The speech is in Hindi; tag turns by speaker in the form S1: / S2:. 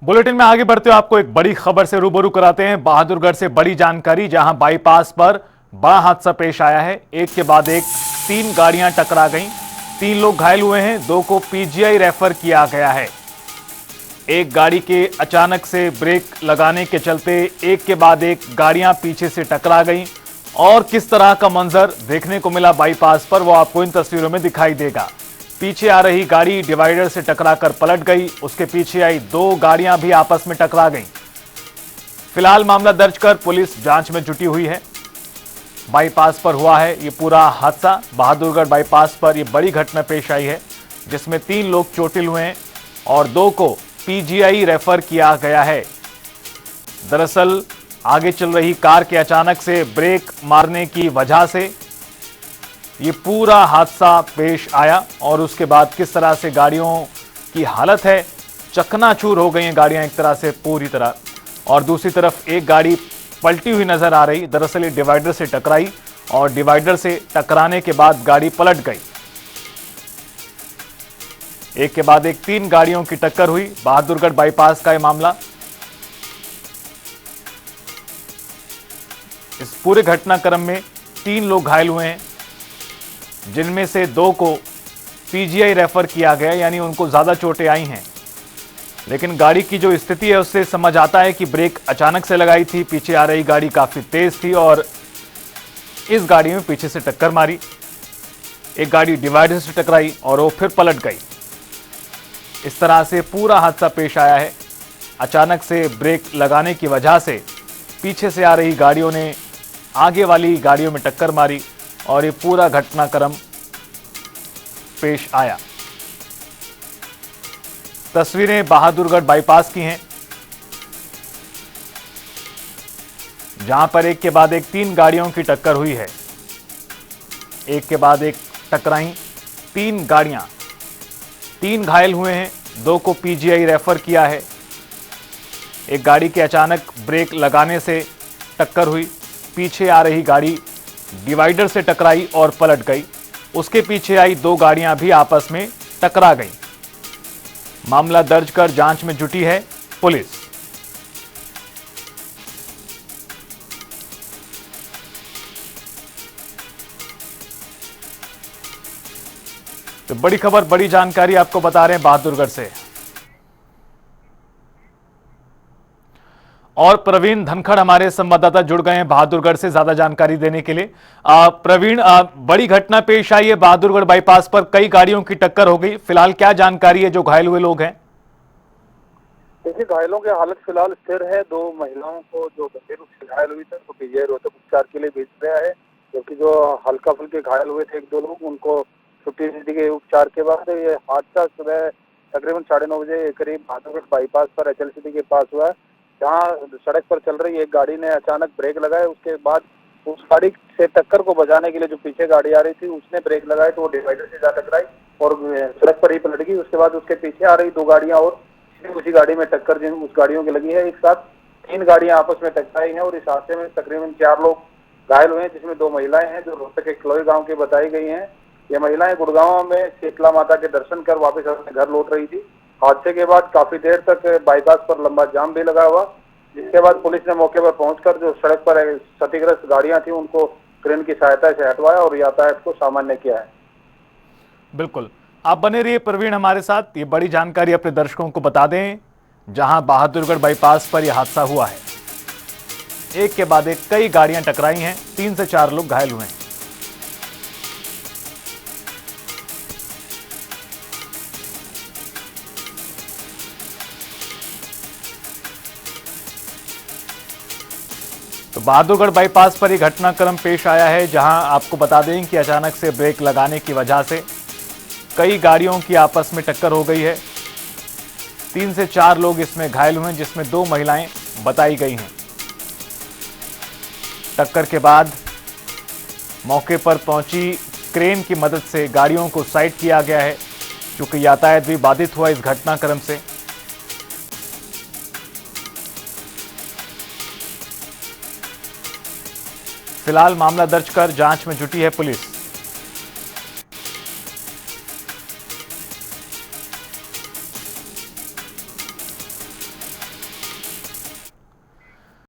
S1: बुलेटिन में आगे बढ़ते हुए आपको एक बड़ी खबर से रूबरू कराते हैं। बहादुरगढ़ से बड़ी जानकारी, जहां बाईपास पर बड़ा हादसा पेश आया है। एक के बाद एक 3 गाड़ियां टकरा गईं। 3 लोग घायल हुए हैं, 2 को पीजीआई रेफर किया गया है। एक गाड़ी के अचानक से ब्रेक लगाने के चलते एक के बाद एक गाड़ियां पीछे से टकरा गईं और किस तरह का मंजर देखने को मिला बाईपास पर, वो आपको इन तस्वीरों में दिखाई देगा। पीछे आ रही गाड़ी डिवाइडर से टकराकर पलट गई, उसके पीछे आई 2 गाड़ियां भी आपस में टकरा गईं। फिलहाल मामला दर्ज कर पुलिस जांच में जुटी हुई है। बाईपास पर हुआ है ये पूरा हादसा। बहादुरगढ़ बाईपास पर ये बड़ी घटना पेश आई है, जिसमें 3 लोग चोटिल हुए हैं और 2 को पीजीआई रेफर किया गया है। दरअसल आगे चल रही कार के अचानक से ब्रेक मारने की वजह से ये पूरा हादसा पेश आया और उसके बाद किस तरह से गाड़ियों की हालत है, चकनाचूर हो गई हैं गाड़ियां एक तरह से पूरी तरह। और दूसरी तरफ एक गाड़ी पलटी हुई नजर आ रही। दरअसल ये डिवाइडर से टकराई और डिवाइडर से टकराने के बाद गाड़ी पलट गई। एक के बाद एक 3 गाड़ियों की टक्कर हुई। बहादुरगढ़ बाईपास का यह मामला। इस पूरे घटनाक्रम में 3 लोग घायल हुए हैं, जिनमें से 2 को पीजीआई रेफर किया गया, यानी उनको ज्यादा चोटें आई हैं। लेकिन गाड़ी की जो स्थिति है उससे समझ आता है कि ब्रेक अचानक से लगाई थी, पीछे आ रही गाड़ी काफी तेज थी और इस गाड़ी में पीछे से टक्कर मारी। एक गाड़ी डिवाइडर से टकराई और वो फिर पलट गई। इस तरह से पूरा हादसा पेश आया है। अचानक से ब्रेक लगाने की वजह से पीछे से आ रही गाड़ियों ने आगे वाली गाड़ियों में टक्कर मारी और ये पूरा घटनाक्रम पेश आया। तस्वीरें बहादुरगढ़ बाईपास की हैं, जहां पर एक के बाद एक 3 गाड़ियों की टक्कर हुई है। एक के बाद एक टकराई 3 गाड़ियां, 3 घायल हुए हैं, 2 को पीजीआई रेफर किया है। एक गाड़ी के अचानक ब्रेक लगाने से टक्कर हुई, पीछे आ रही गाड़ी डिवाइडर से टकराई और पलट गई। उसके पीछे आई 2 गाड़ियां भी आपस में टकरा गईं। मामला दर्ज कर जांच में जुटी है पुलिस। तो बड़ी खबर, बड़ी जानकारी आपको बता रहे हैं बहादुरगढ़ से। और प्रवीण धनखड़ हमारे संवाददाता जुड़ गए हैं बहादुरगढ़ से ज्यादा जानकारी देने के लिए। प्रवीण, बड़ी घटना पेश आई है बहादुरगढ़ बाईपास पर, कई गाड़ियों की टक्कर हो गई। फिलहाल क्या जानकारी है जो घायल हुए लोग हैं?
S2: देखिए, घायलों की हालत फिलहाल स्थिर है। 2 महिलाओं को जो गंभीर रूप से घायल हुई थी तो पीजीआई रोहतक उपचार के लिए भेज दिया है, जबकि जो हल्का फुल्के घायल हुए थे 1-2 लोग, उनको छुट्टी दे दी गई उपचार के बाद। ये हादसा सुबह तकरीबन 9:30 बजे के करीब बहादुरगढ़ बाईपास पर एचएलसीटी के पास हुआ है, जहाँ सड़क पर चल रही एक गाड़ी ने अचानक ब्रेक लगाए। उसके बाद उस गाड़ी से टक्कर को बचाने के लिए जो पीछे गाड़ी आ रही थी उसने ब्रेक लगाए तो वो डिवाइडर से जा टकराई और सड़क पर ही पलट गई। उसके बाद उसके पीछे आ रही 2 गाड़ियां और उसी गाड़ी में टक्कर जिन उस गाड़ियों की लगी है। एक साथ 3 गाड़ियां आपस में टकराई हैं और इस हादसे में तकरीबन 4 लोग घायल हुए हैं, जिसमें 2 महिलाएं हैं जो रोहतक के खलोई गांव की बताई गई हैं। ये महिलाएं गुड़गांव में शीतला माता के दर्शन कर वापस अपने घर लौट रही थी। हादसे के बाद काफी देर तक बाईपास पर लंबा जाम भी लगा हुआ, जिसके बाद पुलिस ने मौके पर पहुंचकर जो सड़क पर क्षतिग्रस्त गाड़ियां थी उनको क्रेन की सहायता से हटवाया और यातायात को सामान्य किया है।
S1: बिल्कुल, आप बने रहिए प्रवीण हमारे साथ। ये बड़ी जानकारी अपने दर्शकों को बता दें, जहां बहादुरगढ़ बाईपास पर यह हादसा हुआ है। एक के बाद एक कई गाड़ियां टकराई हैं, 3 से 4 लोग घायल हुए हैं। तो बहादुरगढ़ बाईपास पर यह घटनाक्रम पेश आया है, जहां आपको बता दें कि अचानक से ब्रेक लगाने की वजह से कई गाड़ियों की आपस में टक्कर हो गई है। 3 से 4 लोग इसमें घायल हुए हैं, जिसमें 2 महिलाएं बताई गई हैं। टक्कर के बाद मौके पर पहुंची क्रेन की मदद से गाड़ियों को साइड किया गया है, क्योंकि यातायात भी बाधित हुआ इस घटनाक्रम से। फिलहाल मामला दर्ज कर जांच में जुटी है पुलिस।